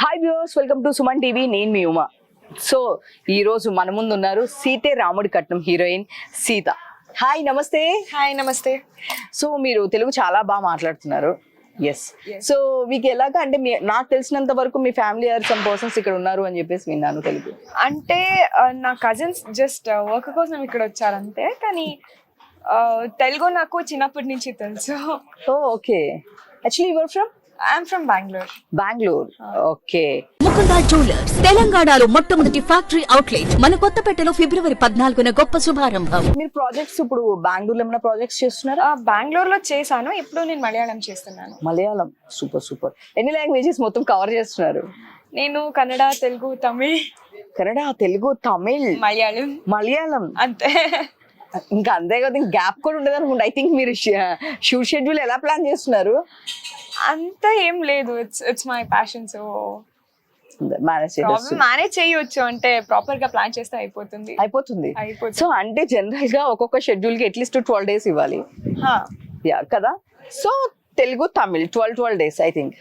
Hi viewers, welcome to Suman TV. నేను మీ Uma. So ఈ రోజు మన ముందు ఉన్నారు సీతే రాముడి కట్నం హీరోయిన్ సీత. హాయ్, నమస్తే. హాయ్, నమస్తే. సో మీరు తెలుగు చాలా బాగా మాట్లాడుతున్నారు. ఎస్. సో మీకు ఎలాగా అంటే నాకు తెలిసినంత వరకు మీ ఫ్యామిలీ ఆర్ సమ్ పర్సన్స్ ఇక్కడ ఉన్నారు అని చెప్పేసి విన్నాను తెలుగు. అంటే నా కజిన్స్ జస్ట్ వర్క్ కోసం ఇక్కడ వచ్చారంతే, కానీ తెలుగు నాకు చిన్నప్పటి నుంచి తెలుసు. Okay. Actually your from? I'm from Bengaluru. Okay. Mukunda jewellers తెలంగాణలో మొట్టమొదటి ఫ్యాక్టరీ అవుట్లెట్ మన కొత్తపేటలో ఫిబ్రవరి 14న గొప్ప శుభారంభం. మీరు ప్రాజెక్ట్స్ ఇప్పుడు బెంగళూరులో ఏమైనా ప్రాజెక్ట్స్ చేస్తున్నారా? బెంగళూరులో చేశాను, ఇప్పుడు నేను మలయాళం చేస్తున్నాను. Malayalam, super super. ఎన్ని లాంగ్వేజెస్ మొత్తం కవర్ చేస్తున్నారు? నేను కన్నడ, తెలుగు, తమిళ్. కన్నడ, తెలుగు, తమిళ్, మలయాళం అంతే. ఇంకా అంతే కదా, ఇంకా గ్యాప్ కూడా ఉండదు అనుకుంటా. ఐ థింక్ మీరు షూట్ షెడ్యూల్ ఎలా ప్లాన్ చేస్తున్నారు? అంత ఏం లేదు, it's my passion. So manage manage చేయొచ్చు, అంటే ప్రాపర్ గా ప్లాన్ చేస్తే అయిపోతుంది. సో అంటే జనరల్ గా ఒక్కొక్క షెడ్యూల్ కి అట్లీస్ట్ 12 days ఇవ్వాలి కదా. So Telugu, Tamil 12 days I think.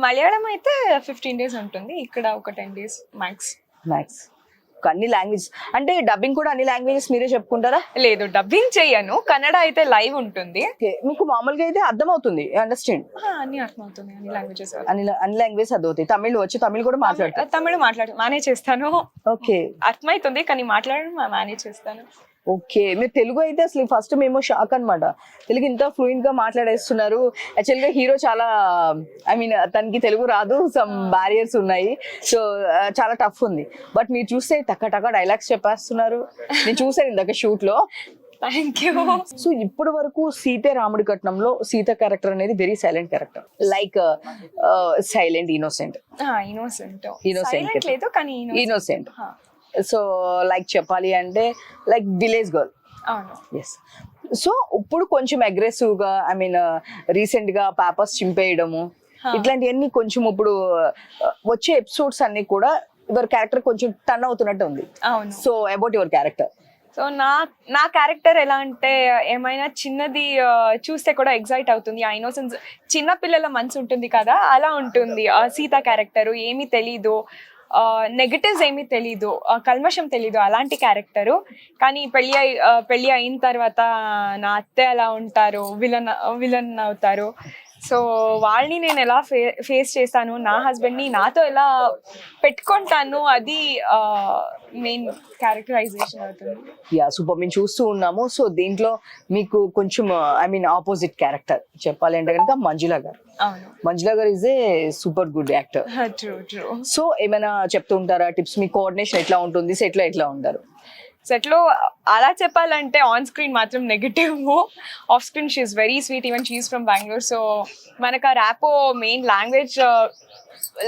Malayalam అయితే 15 days ఉంటుంది, ఇక్కడ ఒక 10 days మ్యాక్స్. అన్ని లాంగ్వేజ్ అంటే డబ్బింగ్ కూడా అన్ని లాంగ్వేజెస్ మీరే చెప్పుకుంటారా? లేదు, డబ్బింగ్ చెయ్యను. కన్నడ అయితే లైవ్ ఉంటుంది. మీకు మామూలుగా అయితే అర్థం అవుతుంది, అండర్స్టాండ్? అన్ని అర్థమవుతుంది, అన్ని లాంగ్వేజెస్. అన్ని లాంగ్వేజ్ అర్థమవుతాయి. తమిళ్ వచ్చి తమిళ్ కూడా మాట్లాడతారు? తమిళ మేనేజ్ చేస్తాను. ఓకే. అర్థమవుతుంది, కానీ మాట్లాడడం మేనేజ్ చేస్తాను. ఓకే. మీరు తెలుగు అయితే అసలు ఫస్ట్ మేము షాక్ అనమాట. తెలుగు ఇంత ఫ్లూయెంట్ గా మాట్లాడేస్తున్నారు. యాక్చువల్ గా హీరో చాలా, ఐ మీన్ తనకి తెలుగు రాదు, సమ్ బ్యారియర్స్ ఉన్నాయి. సో చాలా టఫ్ ఉంది. బట్ మీరు చూస్తే టక్క డైలాగ్స్ చెప్పేస్తున్నారు. నేను చూసాను ఇందాక షూట్ లో. Thank you. సో ఇప్పటి వరకు సీతే రాముడి కట్నంలో సీత క్యారెక్టర్ అనేది very silent character, like silent, innocent. So like చెప్పాలి అంటే like village girl. Yes. So ఇప్పుడు కొంచెం అగ్రెసివ్ గా, ఐ మీన్ రీసెంట్ గా పేపర్స్ చింపేయడము, ఇట్లాంటివన్నీ కొంచెం ఇప్పుడు వచ్చే ఎపిసోడ్స్ అన్ని కూడా యువర్ క్యారెక్టర్ కొంచెం టర్న్ అవుతున్నట్టు ఉంది. So about your character. So నా క్యారెక్టర్ ఎలా అంటే, ఏమైనా చిన్నది చూస్తే కూడా ఎగ్జైట్ అవుతుంది. ఆ ఇన్నోసెన్స్, చిన్న పిల్లల మనసు ఉంటుంది కదా, అలా ఉంటుంది సీత క్యారెక్టర్. ఏమీ తెలీదు, నెగటివ్స్ ఏమీ తెలీదు, కల్మషం తెలీదు, అలాంటి క్యారెక్టరు. కానీ పెళ్ళి అయిన తర్వాత నా అత్తే ఎలా ఉంటారు, విలన్ అవుతారు. సో వాళ్ళని నేను ఎలా ఫేస్ చేస్తాను, నా హస్బెండ్ని నాతో ఎలా పెట్టుకుంటాను, అది మెయిన్ క్యారెక్టరైజేషన్ అవుతుంది. సూపర్. మేము చూస్తూ ఉన్నాము. సో దీంట్లో మీకు కొంచెం, ఐ మీన్ ఆపోజిట్ క్యారెక్టర్ చెప్పాలి అంటే కనుక మంజుల గారు. మంజుల గారు is a super good actor. So ఏమైనా చెప్తూ ఉంటారా టిప్స్? మీ కోఆర్డినేషన్ ఎట్లా ఉంటుంది, సెట్ లో ఎట్లా ఉంటారు? సెట్ లో అలా చెప్పాలంటే ఆన్ స్క్రీన్ మాత్రం negative, off screen she is very sweet. Even she is from Bengaluru. So మనకు ఆ ర్యాపో మెయిన్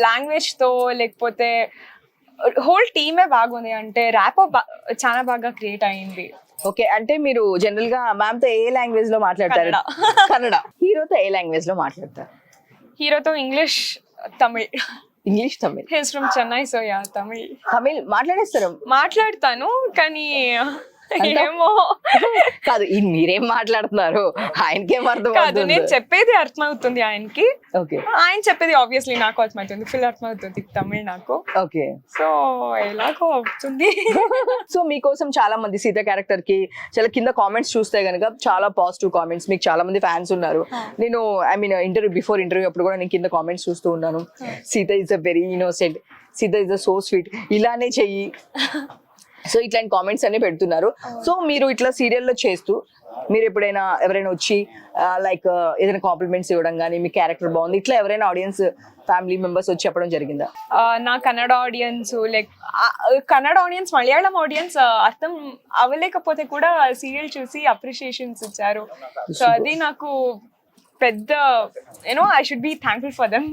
లాంగ్వేజ్ తో, లేకపోతే హోల్ టీమే బాగుంది. అంటే ర్యాపో చాలా బాగా క్రియేట్ అయ్యింది. ఓకే. అంటే మీరు జనరల్ గా మ్యామ్ తో ఏ లాంగ్వేజ్ లో మాట్లాడతారు? కన్నడ. హీరోతో ఏ లాంగ్వేజ్ లో మాట్లాడతారు? హీరోతో English, Tamil. He's from Chennai, so yeah, Tamil మాట్లాడేస్తారు? మాట్లాడతాను, కానీ ఏమో కాదు, మీరేం మాట్లాడుతున్నారు ఆయనకేం అర్థం కాదు. నేను చెప్పేది అర్థమవుతుంది ఆయనకి, ఓకే. ఆయన చెప్పేది ఆబ్వియస్లీ నాకు అర్థమవుతుంది, ఫుల్ అర్థమవుతుంది తమిళ్ నాకు. ఓకే. సో ఎలాగో అవుతుంది. సో మీకోసం చాలా మంది సీత క్యారెక్టర్ కి చాలా కింద కామెంట్స్ చూస్తే గనక చాలా పాజిటివ్ కామెంట్స్, మీకు చాలా మంది ఫ్యాన్స్ ఉన్నారు. నేను ఐ మీన్ బిఫోర్ ఇంటర్వ్యూ అప్పుడు కూడా నేను కింద కామెంట్స్ చూస్తూ ఉన్నాను. Sita is a very innocent, Sita is a so sweet, ఇలానే చెయ్యి. సో ఇట్లాంటి కామెంట్స్ అన్ని పెడుతున్నారు. సో మీరు ఇట్లా సీరియల్లో చేస్తూ మీరు ఎప్పుడైనా ఎవరైనా వచ్చి లైక్ ఏదైనా కాంప్లిమెంట్స్ ఇవ్వడం కానీ, మీ క్యారెక్టర్ బాగుంది, ఇట్లా ఎవరైనా ఆడియన్స్ ఫ్యామిలీ మెంబర్స్ వచ్చి చెప్పడం జరిగిందా? నా Kannada audience, like Kannada audience, Malayalam audience అర్థం అవ్వలేకపోతే కూడా సీరియల్ చూసి అప్రిషియేషన్స్ ఇచ్చారు. సో అది నాకు పెద్ద, I should be thankful for them.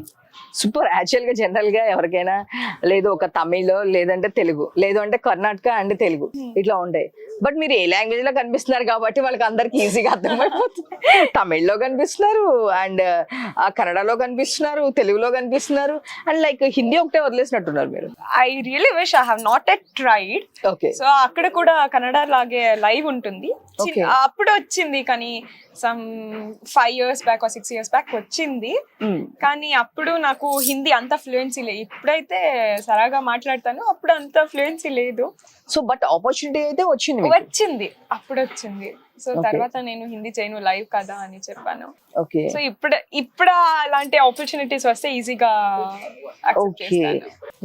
Super. Actual గా జనరల్ గా ఎవరికైనా లేదు ఒక తమిళ్, లేదంటే తెలుగు, లేదు అంటే కర్ణాటక అండ్ తెలుగు, ఇట్లా ఉంటాయి. బట్ మీరు ఏ లాంగ్వేజ్ లో కనిపిస్తున్నారు కాబట్టి వాళ్ళకి అందరికి ఈజీగా అర్థమైపోతుంది. తమిళ్లో కనిపిస్తున్నారు, అండ్ కన్నడలో కనిపిస్తున్నారు, తెలుగులో కనిపిస్తున్నారు, అండ్ లైక్ హిందీ ఒకటే వదిలేసినట్టున్నారు మీరు. I really wish I have not at tried. Okay. So అక్కడ కూడా కన్నడ లాగే లైవ్ ఉంటుంది, అప్పుడు వచ్చింది. కానీ some 5 years back or 6 years back వచ్చింది. కానీ అప్పుడు నాకు హిందీ అంత ఫ్లూయెన్సీ లేదు. ఇప్పుడైతే సరగా మాట్లాడతాను, అప్పుడు అంత ఫ్లూయెన్సీ లేదు. సో బట్ ఆపర్చునిటీ అయితే వచ్చింది మీకు. వచ్చింది, అప్పుడు వచ్చింది. సో తర్వాత నేను హిందీ చేయను, లైవ్ కదా అని చెప్పాను. ఓకే సో ఇప్పుడు అలాంటి ఆపర్చునిటీస్ వస్తే ఈజీగా ఓకే.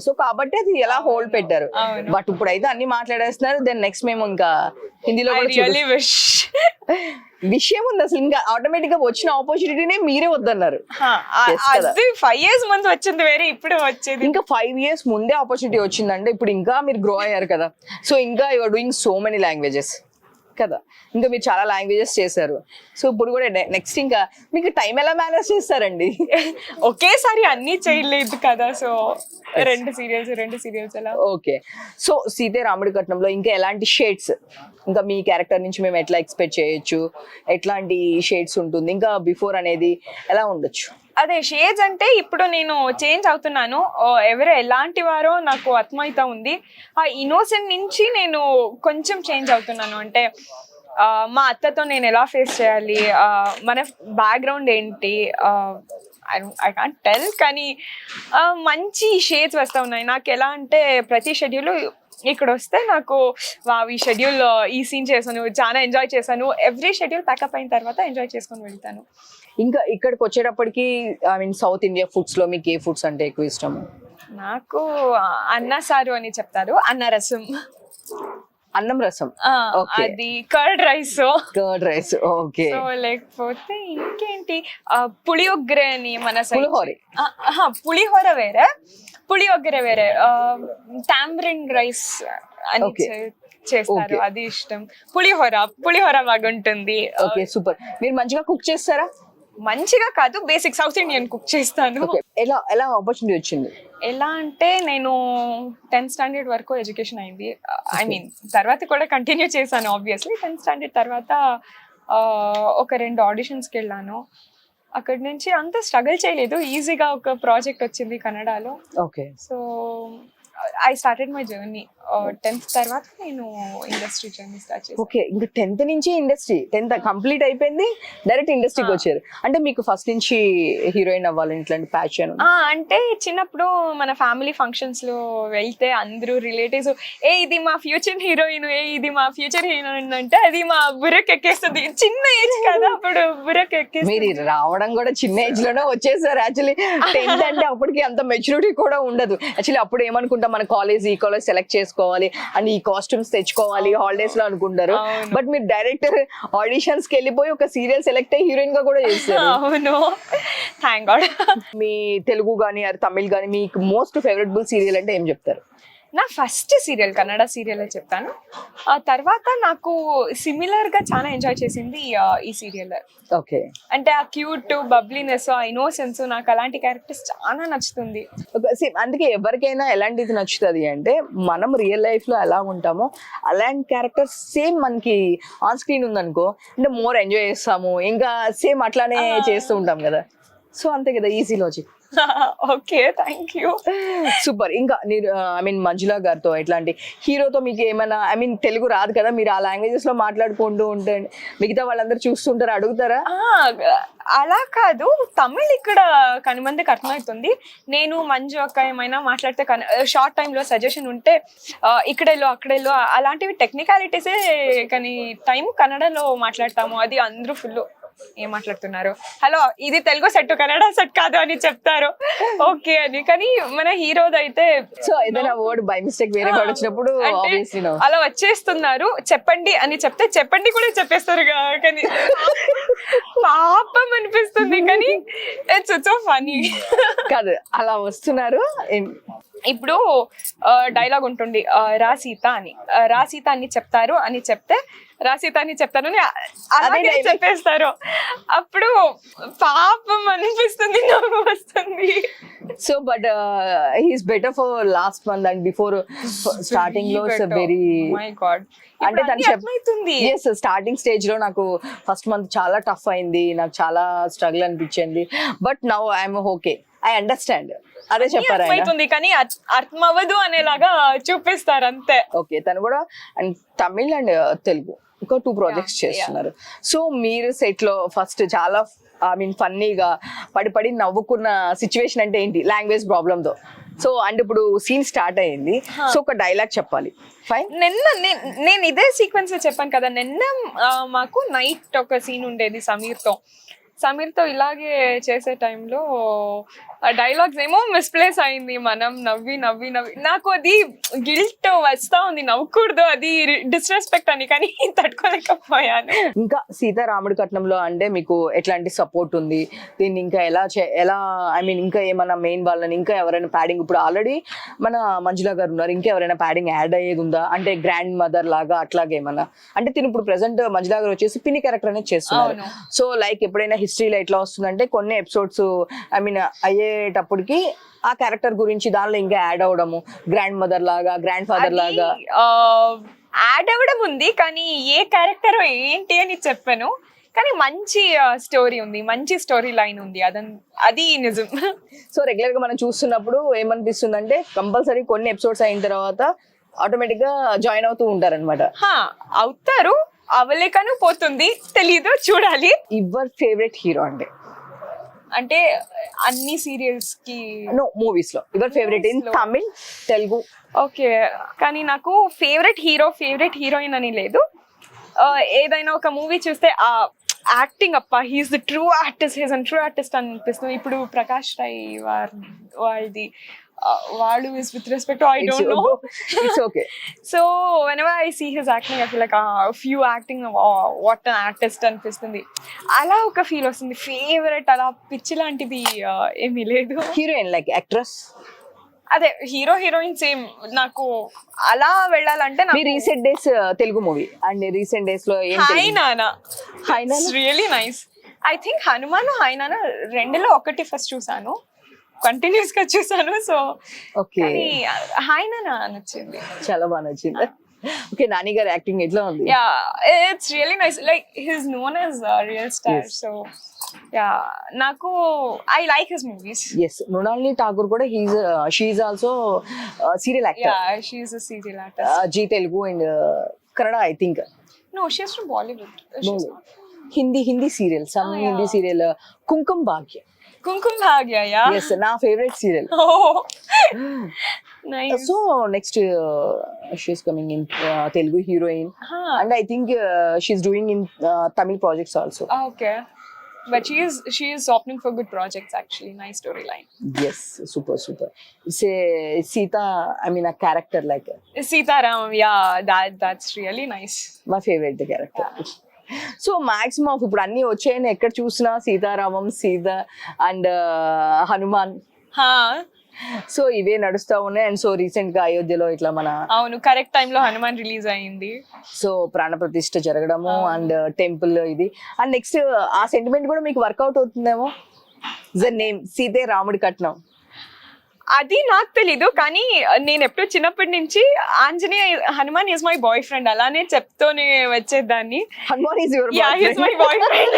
సో కాబట్టి అది ఎలా హోల్డ్ పెట్టారు. అవును. బట్ ఇప్పుడు అయితే అన్ని మాట్లాడేస్తున్నారు. దెన్ నెక్స్ట్ మేము ఇంకా హిందీలో ఐ కూడా రియల్లీ విష్. విషయం ఉంది అసలు. ఇంకా ఆటోమేటిక్ గా వచ్చిన ఆపర్చునిటీనే మీరే వద్దన్నారు. Yes కదా. అది 5 years ముందు వచ్చింది వేరే, ఇప్పుడు వచ్చేది. ఇంకా 5 years ముందే ఆపర్చునిటీ వచ్చిందంటే ఇప్పుడు ఇంకా మీరు గ్రో అయ్యారు కదా. సో ఇంకా you are doing so many languages కదా. ఇంకా మీరు చాలా లాంగ్వేజెస్ చేశారు. సో ఇప్పుడు కూడా నెక్స్ట్ ఇంకా మీకు టైం ఎలా మేనేజ్ చేస్తారండి? ఒకేసారి అన్ని చేయలేదు కదా. సో 2 సీరియల్స్ అలా. ఓకే. సో సీతే రాముడి కట్నంలో ఇంకా ఎలాంటి షేడ్స్, ఇంకా మీ క్యారెక్టర్ నుంచి మేము ఎట్లా ఎక్స్పెక్ట్ చేయొచ్చు, ఎట్లాంటి షేడ్స్ ఉంటుంది, ఇంకా బిఫోర్ అనేది ఎలా ఉండొచ్చు? అదే షేడ్స్ అంటే ఇప్పుడు నేను చేంజ్ అవుతున్నాను. ఎవరు ఎలాంటి వారో నాకు అర్థమవుతా ఉంది. ఆ ఇన్నోసెంట్ నుంచి నేను కొంచెం చేంజ్ అవుతున్నాను. అంటే మా అత్తతో నేను ఎలా ఫేస్ చేయాలి, మన బ్యాక్గ్రౌండ్ ఏంటి, ఐ కాంట్ టెల్, కానీ మంచి షేడ్స్ వస్తూ ఉన్నాయి నాకు. ఎలా అంటే ప్రతి షెడ్యూల్ ఇక్కడ వస్తే నాకు ఈ షెడ్యూల్ ఈ సీన్ చేశాను, చాలా ఎంజాయ్ చేశాను. ఎవ్రీ షెడ్యూల్ ప్యాకప్ అయిన తర్వాత ఎంజాయ్ చేసుకొని వెళ్తాను. ఇంకా ఇక్కడికి వచ్చేటప్పటికి I mean south India foods లో మీకు ఏ ఫుడ్స్ అంటే ఎక్కువ ఇష్టం? నాకు అన్న సారు అని చెప్తారు, అన్న రసం, అన్నం రసం, అది curd rice. Curd rice, okay. So లేకపోతే ఇంకేంటి, పులియొగ్గరే అని మన సైడ్. పులిహోర వేరే, పులియొగ్గరే వేరే. టాంబరిన్ రైస్ అని చేస్తారు, అది ఇష్టం. పులిహోర బాగుంటుంది. Okay, super. మీరు మంచిగా కుక్ చేస్తారా? మంచిగా కాదు, బేసిక్ సౌత్ ఇండియన్ కుక్ చేస్తాను. ఎలా ఆపర్చునిటీ వచ్చింది? ఎలా అంటే నేను 10th standard వరకు ఎడ్యుకేషన్ అయింది. ఐ మీన్ తర్వాత కూడా కంటిన్యూ చేశాను ఆబ్వియస్లీ. 10th standard తర్వాత ఒక 2 ఆడిషన్స్కి వెళ్ళాను. అక్కడి నుంచి అంత స్ట్రగుల్ చేయలేదు, ఈజీగా ఒక ప్రాజెక్ట్ వచ్చింది కన్నడలో. Okay. So I started my journey. 10th తర్వాత నేను ఇండస్ట్రీ జర్నీ స్టార్ట్ చేశాను. ఓకే, ఇంకా 10th నుంచి ఇండస్ట్రీ, 10th కంప్లీట్ అయిపోయింది, డైరెక్ట్ ఇండస్ట్రీకి వచ్చారు. అంటే మీకు ఫస్ట్ నుంచి హీరోయిన్ అవ్వాలని ఇట్లాంటి ప్యాషన్? అంటే చిన్నప్పుడు మన ఫ్యామిలీ ఫంక్షన్స్ లో వెళ్తే అందరూ రిలేటివ్స్, ఇది మా ఫ్యూచర్ హీరోయిన్, ఇది మా ఫ్యూచర్ హీరోయిన్ అంటే అది మా బుర్రకి ఎక్కేస్తుంది. చిన్న ఏజ్ కదా, అప్పుడు బుర్రకి ఎక్కేస్తుంది. మీరు రావడం కూడా చిన్న ఏజ్ లోనే వచ్చేసారు. యాక్చువల్లీ 10th అంటే అప్పటికి అంత మెచ్యూరిటీ కూడా ఉండదు. యాక్చువల్లీ అప్పుడు ఏమనుకుంటాం, మన కాలేజ్ ఈ కాలేజ్ సెలెక్ట్ చేసుకోవాలి అండ్ ఈ కాస్ట్యూమ్స్ తెచ్చుకోవాలి హాలిడేస్ లో అనుకుంటారు. బట్ మీరు డైరెక్టర్ ఆడిషన్స్ కి వెళ్ళిపోయి ఒక సీరియల్ సెలెక్ట్ అయ్యి హీరోయిన్ గా కూడా చేస్తారు. అవును, థ్యాంక్ గాడ్. మీ తెలుగు గానీ తమిళ్ గానీ మీకు మోస్ట్ ఫేవరెటబుల్ సీరియల్ అంటే ఏం చెప్తారు? నా ఫస్ట్ సీరియల్ కన్నడ సీరియల్ చెప్తాను. ఆ తర్వాత నాకు సిమిలర్ గా చాలా ఎంజాయ్ చేసింది ఈ సీరియల్. ఓకే. అంటే ఆ క్యూట్ బబ్లీనెస్, ఆ ఇన్నోసెన్స్, నాకు అలాంటి క్యారెక్టర్స్ చాలా నచ్చుతుంది. అందుకే ఎవరికైనా ఎలాంటిది నచ్చుతుంది అంటే మనం రియల్ లైఫ్ లో ఎలా ఉంటామో అలాంటి క్యారెక్టర్స్ సేమ్ మనకి ఆన్ స్క్రీన్ ఉందనుకో అంటే మోర్ ఎంజాయ్ చేస్తాము, ఇంకా సేమ్ అట్లానే చేస్తూ ఉంటాం కదా. సో అంతే కదా, easy logic. Okay, thank you. Super. ఇంకా మీరు ఐ మీన్ మంజులా గారితో ఇట్లాంటి హీరోతో మీకు ఏమైనా, ఐ మీన్ తెలుగు రాదు కదా, మీరు ఆ లాంగ్వేజెస్ లో మాట్లాడుకుంటూ ఉంటే మిగతా వాళ్ళందరూ చూస్తుంటారు, అడుగుతారా? అలా కాదు, తమిళ్ ఇక్కడ కని మందికి అర్థమవుతుంది. నేను మంజు అక్క ఏమైనా మాట్లాడితే షార్ట్ టైంలో సజెషన్ ఉంటే ఇక్కడెళ్ళు అక్కడెళ్ళు అలాంటివి టెక్నికాలిటీసే, కానీ టైం కన్నడలో మాట్లాడతాము. అది అందరూ ఫుల్ ఏం మాట్లాడుతున్నారు, హలో ఇది తెలుగు సెట్ కన్నడ సెట్ కాదు అని చెప్తారు. ఓకే అని, కానీ మన హీరోది అయితే సో ఏదైనా వర్డ్ బై మిస్టేక్ వేరే వర్డ్ వచ్చినప్పుడు అలా వచ్చేస్తున్నారు. చెప్పండి అని చెప్తే చెప్పండి కూడా చెప్పేస్తారు. కానీ పాపం అనిపిస్తుంది, కానీ ఇట్స్ సో ఫనీ కాదు, అలా వస్తున్నారు. ఇప్పుడు డైలాగ్ ఉంటుంది, రా సీత అని, రా సీత అని చెప్తారు అని చెప్తే రా సీత అని చెప్తారు అని అలాగే చెప్పేస్తారు. అప్పుడు పాపం అనిపిస్తుంది, నవ్వు వస్తుంది. So but he's better for last month and before starting లో వెరీ మై గాడ్. అంటే తను స్టార్టింగ్ స్టేజ్ లో నాకు ఫస్ట్ మంత్ చాలా టఫ్ అయింది, నాకు చాలా స్ట్రగుల్ అనిపించింది. But now I'm okay, I understand. అదే చెప్పారు, కానీ అర్థం అవ్వదు అనేలాగా చూపిస్తారు అంతే. ఓకే, తను కూడా అండ్ తమిళ్ అండ్ తెలుగు ఒక 2 ప్రాజెక్ట్స్ చేస్తున్నారు. సో మీరు సెట్ లో ఫస్ట్ చాలా ఐ మీన్ ఫన్నీగా పడి నవ్వుకున్న సిచ్యువేషన్ అంటే ఏంటి? లాంగ్వేజ్ ప్రాబ్లమ్తో. సో అంటే ఇప్పుడు సీన్ స్టార్ట్ అయ్యింది, సో ఒక డైలాగ్ చెప్పాలి. ఫైన్. నేను ఇదే సీక్వెన్స్ చెప్పాను కదా, నిన్న మాకు నైట్ ఒక సీన్ ఉండేది సమీర్తో ఇలాగే చేసే టైంలో డైలాగ్స్ ఏమో మిస్ప్లేస్ అయింది. మనం నవ్వి నాకు అది గిల్ట్ వస్తా ఉంది, నవ్వకూడదు, అది డిస్రెస్పెక్ట్ అని, కానీ తట్టుకోలేకపోయాను. ఇంకా సీతారాముడి కట్నంలో అంటే మీకు ఎట్లాంటి సపోర్ట్ ఉంది? దీన్ని ఇంకా ఎలా ఐ మీన్ ఇంకా ఏమన్నా మెయిన్ వాళ్ళని ఇంకా ఎవరైనా ప్యాడింగ్, ఇప్పుడు ఆల్రెడీ మన మంజులా గారు ఉన్నారు, ఇంకా ఎవరైనా ప్యాడింగ్ యాడ్ అయ్యేది ఉందా? అంటే గ్రాండ్ మదర్ లాగా అట్లాగే ఏమన్నా? అంటే తిని ఇప్పుడు ప్రెసెంట్ మంజులా గారు వచ్చేసి పిన్ని క్యారెక్టర్ అనేది చేస్తున్నారు. సో లైక్ ఎప్పుడైనా హిస్టరీలో ఎట్లా వస్తుందంటే కొన్ని ఎపిసోడ్స్ ఐ మీన్ అయ్యేటప్పటికి ఆ క్యారెక్టర్ గురించి దానిలో ఇంకా యాడ్ అవడము, గ్రాండ్ మదర్ లాగా, గ్రాండ్ ఫాదర్ లాగా యాడ్ అవ్వడం ఉంది, కానీ ఏ క్యారెక్టర్ ఏంటి అని చెప్పాను. కానీ మంచి స్టోరీ ఉంది, మంచి స్టోరీ లైన్ ఉంది, అది నిజం. సో రెగ్యులర్ గా మనం చూస్తున్నప్పుడు ఏమనిపిస్తుంది అంటే కంపల్సరీ కొన్ని ఎపిసోడ్స్ అయిన తర్వాత ఆటోమేటిక్ గా జాయిన్ అవుతూ ఉంటారు అనమాట. అవుతారు, అవలేకను పోతుంది, తెలీదు, చూడాలి. యువర్ ఫేవరెట్ హీరో అంటే అన్ని సీరియల్స్ కి నో మూవీస్ లో your favourite in Tamil, Telugu? Okay, కానీ నాకు ఫేవరెట్ హీరో ఫేవరెట్ హీరోయిన్ అని లేదు. ఏదైనా ఒక మూవీ చూస్తే ఆ యాక్టింగ్ అప్ప, హీఈస్ ద ట్రూ ఆర్టిస్ట్ అనిపిస్తుంది. ఇప్పుడు ప్రకాష్ రై వాళ్ళది వాడు is with respect to I don't know. It's okay. So whenever I see his acting, I feel like a few acting, what an artist అనిపిస్తుంది. అలా ఒక ఫీల్ వస్తుంది. ఫేవరెట్ అలా పిచ్చి లాంటిది ఏమీ లేదు. Heroine like actress? అదే హీరో హీరోయిన్ సేమ్. నాకు అలా వెళ్ళాలంటే recent days Telugu movie and recent days లో హాయ్ నానా really nice. I think Hanuman hi నానా రెండులో ఒకటి ఫస్ట్ చూసాను, కంటిన్యూస్ గా చూసాను. సో ఓకే, హాయ్ నానా నచ్చింది, చాలా బాగా నచ్చింది. ఓకే, నాని గారి యాక్టింగ్ ఎట్లా ఉంది? Yeah, it's really nice. Like his known as real star. So yeah, నాకు I like his movies. yes, Mrunalini Thakur కూడా she is also serial actor. Yeah, she is a serial actor. Zee Telugu and Kannada I think. No, she is from Bollywood. Hindi serial, some Hindi serial Kumkum Bhagya. Kumkum Bhagya, yeah. yes, నా favourite serial. Nice. So next she's coming in Telugu heroine, and I think she's doing in Tamil projects also. Okay, but she is opening for good projects actually. Nice storyline. Yes, super. It's a Sita, I mean a character like Sitaram, yeah, that's really nice. my favorite character. So maximum ఇప్పుడు అన్ని వచ్చాయని ఎక్కడ చూసినా Sitaramam, Sita and Hanuman, so ఇవే నడుస్తా ఉన్నాయి. And so recent గా అయోధ్యలో ఇట్లా మన అవును కరెక్ట్ టైం లో హనుమాన్ రిలీజ్ అయింది. సో ప్రాణ ప్రతిష్ఠ జరగడము అండ్ టెంపుల్ ఇది, అండ్ నెక్స్ట్ ఆ సెంటిమెంట్ కూడా మీకు వర్కౌట్ అవుతుందేమో. ద నేమ్ సీతే రాముడి కట్నం, అది నాకు తెలీదు, కానీ నేను ఎప్పుడు చిన్నప్పటి నుంచి Anjaneya Hanuman is my boy friend అలానే చెప్తూనే వచ్చేదాన్ని. Hanuman is your my boy friend.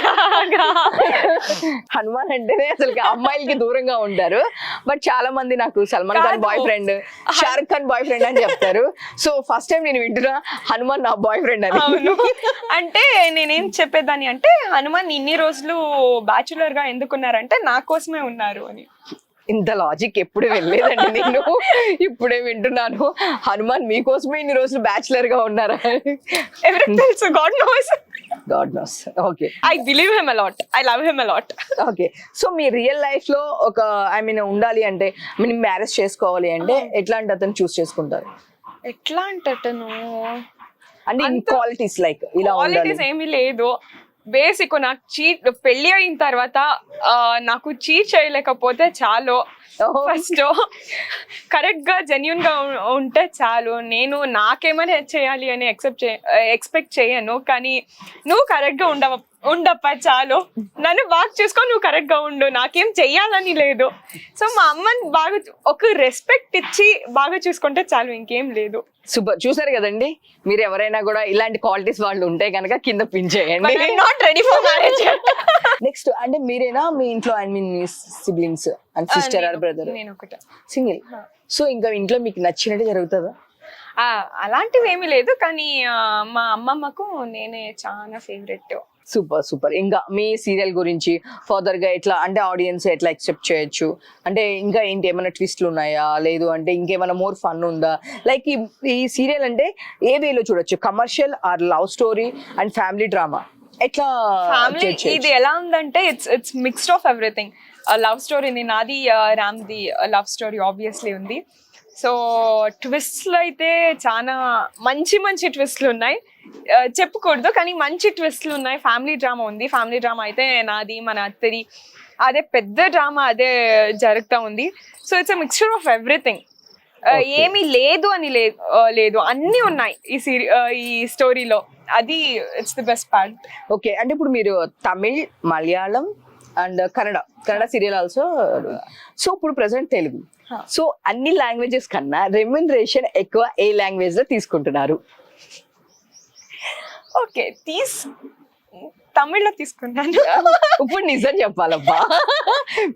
Hanuman అంటేనే అసలు అమ్మాయిలకి దూరంగా ఉంటారు, బట్ చాలా మంది నాకు Salman Khan boy friend, Shahrukh Khan boy friend అని చెప్తారు. సో ఫస్ట్ టైం నేను వింటున్నా హనుమాన్ నా బాయ్ ఫ్రెండ్ అని. అవును, అంటే నేనేం చెప్పేదాన్ని అంటే హనుమాన్ ఇన్ని రోజులు బ్యాచులర్ గా ఎందుకున్నారంటే నా కోసమే ఉన్నారు అని. ఇంత లాజిక్ ఎప్పుడు వెళ్ళలేదండి నేను, ఇప్పుడే వింటున్నాను. హనుమాన్ మీకోసమే ఇన్ని రోజులు బ్యాచులర్ గా ఉన్నారా? ఎవరికి తెలుసు, God knows. Okay, I believe him a lot, I love him a lot. Okay, so me real life లో ఒక ఐ మీన్ ఉండాలి అంటే, మీరు మ్యారేజ్ చేసుకోవాలి అంటే ఎట్లాంటి అతను చూస్ చేసుకుంటారు? ఎట్లాంటి అతను అంటే క్వాలిటీస్ లైక్ ఇలా క్వాలిటీస్ ఏమీ లేదు. బేసిక్ నాకు పెళ్లి అయిన తర్వాత నాకు చీట్ చేయలేకపోతే చాలు. ఫస్ట్ కరెక్ట్ గా జెన్యున్ గా ఉంటే చాలు. నేను నాకేమైనా చేయాలి అని ఎక్స్పెక్ట్ చేయను, కానీ నువ్వు కరెక్ట్ గా ఉండప్ప చాలు. నన్ను బాగా చూసుకో, నువ్వు కరెక్ట్ గా ఉండు, నాకేం చెయ్యాలని లేదు. సో మా అమ్మని బాగా ఒక రెస్పెక్ట్ ఇచ్చి బాగా చూసుకుంటే చాలు, ఇంకేం లేదు. సూపర్. చూసారు కదండి, మీరు ఎవరైనా కూడా ఇలాంటి క్వాలిటీస్ వాళ్ళు ఉంటే కనుక కింద పిన్ చేయండి. Not ready for marriage. Next అంటే మీరేనా మీ ఇంట్లో ఐ మీన్ మీ siblings and sister or brother? నేను ఒకటే సింగిల్. సో ఇంకా ఇంట్లో మీకు నచ్చినట్టు జరుగుతుందా? అలాంటివి ఏమీ లేదు, కానీ మా అమ్మమ్మకు నేనే చాలా ఫేవరెట్. Super super. ఇంకా మీ సీరియల్ గురించి ఫర్దర్ గా ఎట్లా అంటే ఆడియన్స్ ఎట్లా ఎక్సెప్ట్ చేయొచ్చు, అంటే ఇంకా ఏంటి ఏమైనా ట్విస్ట్లు ఉన్నాయా, లేదు అంటే ఇంకేమైనా మోర్ ఫన్ ఉందా, లైక్ ఈ సీరియల్ అంటే ఏ వేలో చూడొచ్చు, commercial or love story and family drama, ఎట్లా ఫ్యామిలీ చేయొచ్చు? ఇది ఎలా ఉందంటే it's mixed of everything. Love story నాది, రామ్ది లవ్ స్టోరీ ఆబ్వియస్లీ ఉంది. సో ట్విస్ట్లు అయితే చాలా మంచి మంచి ట్విస్ట్లు ఉన్నాయి, చెప్పుకూడదు కానీ మంచి ట్విస్ట్లు ఉన్నాయి. ఫ్యామిలీ డ్రామా ఉంది, ఫ్యామిలీ డ్రామా అయితే నాది మన అత్తది అదే పెద్ద డ్రామా అదే జరుగుతూ ఉంది. So it's a mixture of everything. ఏమీ లేదు అని లేదు, అన్నీ ఉన్నాయి ఈ స్టోరీలో. అది it's the best part. Okay, అంటే ఇప్పుడు మీరు Tamil, Malayalam and Kannada serial also. So ఇప్పుడు ప్రెసెంట్ తెలుగు. సో అన్ని లాంగ్వేజెస్ కన్నా రెమ్యునరేషన్ ఎక్కువ ఏ లాంగ్వేజ్ లో తీసుకుంటున్నారు? ఓకే, తమిళ్లో తీసుకున్నాను. ఇప్పుడు నిజం చెప్పాలబ్బా,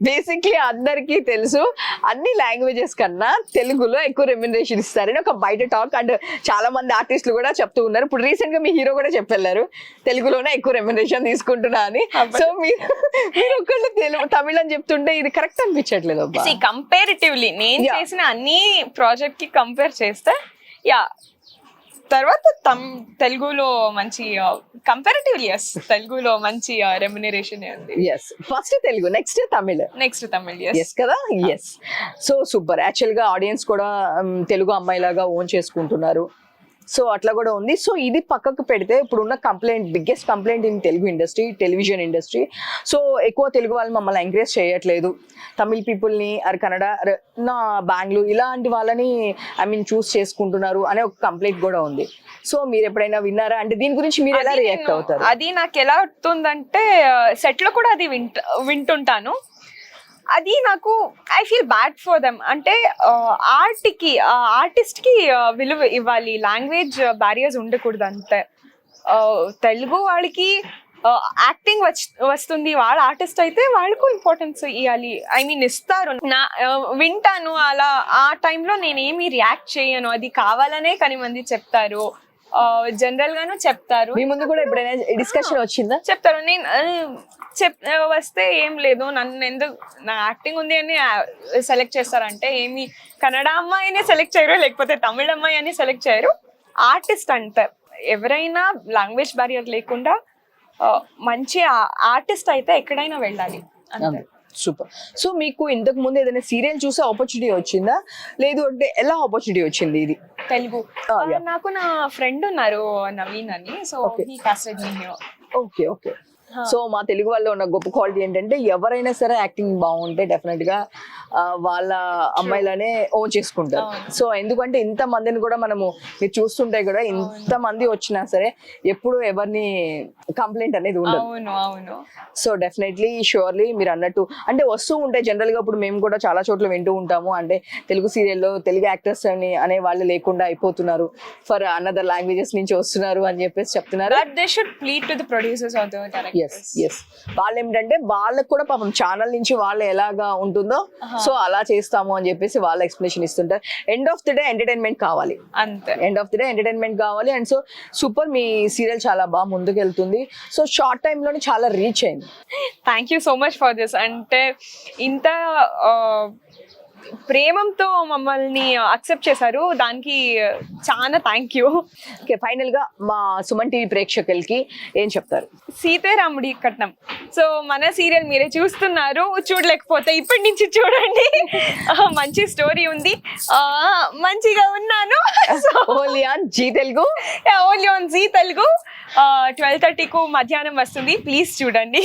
బేసిక్లీ అందరికీ తెలుసు అన్ని లాంగ్వేజెస్ కన్నా తెలుగులో ఎక్కువ రెమ్యునరేషన్ ఇస్తారని ఒక బయట టాక్, అండ్ చాలా మంది ఆర్టిస్టులు కూడా చెప్తూ ఉన్నారు. ఇప్పుడు రీసెంట్ గా మీ హీరో కూడా చెప్పెళ్ళారు తెలుగులోనే ఎక్కువ రెమ్యునరేషన్ తీసుకుంటున్నా అని. సో మీరు ఒక్కళ్ళు తమిళ్ అని చెప్తుంటే ఇది కరెక్ట్ అనిపించట్లేదు అబ్బా. కంపారిటివ్లీ నేను చేసిన అన్ని ప్రాజెక్ట్ కి కంపేర్ చేస్తే తర్వాత తెలుగులో మంచి కంపారిటివ్లీ తెలుగులో మంచి రెమ్యునరేషన్ ఉంది. First Telugu, next Tamil yes కదా. Yes, so super. యాక్చువల్ గా ఆడియన్స్ కూడా తెలుగు అమ్మాయిలాగా ఓన్ చేసుకుంటున్నారు. సో అట్లా కూడా ఉంది. సో ఇది పక్కకు పెడితే ఇప్పుడున్న biggest complaint in Telugu industry, television industry. So ఎక్కువ తెలుగు వాళ్ళు మమ్మల్ని ఎంకరేజ్ చేయట్లేదు, తమిళ్ పీపుల్ని కన్నడ నా బెంగళూరు ఇలాంటి వాళ్ళని చూస్ చేసుకుంటున్నారు అనే ఒక కంప్లైంట్ కూడా ఉంది. సో మీరు ఎప్పుడైనా విన్నారా, అంటే దీని గురించి మీరు ఎలా రియాక్ట్ అవుతారు? అది నాకు ఎలా అవుతుందంటే సెట్ లో కూడా అది వింటుంటాను. అది నాకు I feel bad for them. అంటే ఆర్టిస్ట్ కి విలువ ఇవ్వాలి, లాంగ్వేజ్ బ్యారియర్స్ ఉండకూడదు అంతే. తెలుగు వాళ్ళకి యాక్టింగ్ వస్తుంది, వాళ్ళ ఆర్టిస్ట్ అయితే వాళ్ళకు ఇంపార్టెన్స్ ఇవ్వాలి. ఇస్తారు, వింటాను. అలా ఆ టైంలో నేనేమి రియాక్ట్ చేయను, అది కావాలనే కానీ మంది చెప్తారు, జనరల్ గాను చెప్తారు. మీ ముందు కూడా ఎప్పుడైనా డిస్కషన్ వచ్చిందా? చెప్తారు. నేను వస్తే ఏం లేదు, నన్ను ఎందుకు నా యాక్టింగ్ ఉంది అని సెలెక్ట్ చేస్తారంటే ఏమి కన్నడ అమ్మాయిని సెలెక్ట్ చేయరు, లేకపోతే తమిళ అమ్మాయి అని సెలెక్ట్ చేయరు, ఆర్టిస్ట్ అంటారు. ఎవరైనా లాంగ్వేజ్ బ్యారియర్ లేకుండా మంచి ఆర్టిస్ట్ అయితే ఎక్కడైనా వెళ్ళాలి అంతే. సూపర్. సో మీకు ఇంతకు ముందు ఏదైనా సీరియల్ చూసే ఆపర్చునిటీ వచ్చిందా, లేదు అంటే ఎలా ఆపర్చునిటీ వచ్చింది ఇది తెలుగు? నాకు నా ఫ్రెండ్ ఉన్నారు నవీన్ అని, so he casted me here. Okay okay. So మా తెలుగు వాళ్ళు ఉన్న గొప్ప క్వాలిటీ ఏంటంటే ఎవరైనా సరే యాక్టింగ్ బాగుంటే డెఫినెట్ గా వాళ్ళ అమ్మాయిలనే ఓన్ చేసుకుంటారు. సో ఎందుకంటే ఇంత మందిని కూడా మనము మీరు చూస్తుంటే కూడా ఇంత మంది వచ్చినా సరే ఎప్పుడు ఎవరిని కంప్లైంట్ అనేది ఉండదు. సో డెఫినెట్లీ షూర్లీ మీరు అన్నట్టు అంటే వస్తూ ఉంటాయి జనరల్ గా. ఇప్పుడు మేము కూడా చాలా చోట్ల వింటూ ఉంటాము, అంటే తెలుగు సీరియల్లో తెలుగు యాక్టర్స్ అని అనే వాళ్ళు లేకుండా అయిపోతున్నారు, ఫర్ అనదర్ లాంగ్వేజెస్ నుంచి వస్తున్నారు అని చెప్పేసి చెప్తున్నారు. వాళ్ళు ఏమిటంటే వాళ్ళకు కూడా పాపం ఛానల్ నుంచి వాళ్ళు ఎలాగా ఉంటుందో సో అలా చేస్తాము అని చెప్పేసి వాళ్ళ ఎక్స్ప్లెనేషన్ ఇస్తుంటారు. End of the day entertainment కావాలి, అంతే. End of the day entertainment కావాలి. అండ్ సో సూపర్, మీ సీరియల్ చాలా బాగా ముందుకు వెళ్తుంది. సో షార్ట్ టైమ్ లోనే చాలా రీచ్ అయింది. Thank you so much for this. అంటే ఇంత ప్రేమంతో మమ్మల్ని అక్సెప్ట్ చేశారు, దానికి చాలా థ్యాంక్ యూ. ఓకే, ఫైనల్ గా మా సుమన్ టీవీ ప్రేక్షకులకి ఏం చెప్తారు? సీతారాముడి కట్నం. సో మన సీరియల్ మీరే చూస్తున్నారు, చూడలేకపోతే ఇప్పటి నుంచి చూడండి. మంచి స్టోరీ ఉంది, మంచిగా ఉన్నాను. Only on Zee Telugu, only on Zee Telugu 12:30కు మధ్యాహ్నం వస్తుంది, ప్లీజ్ చూడండి.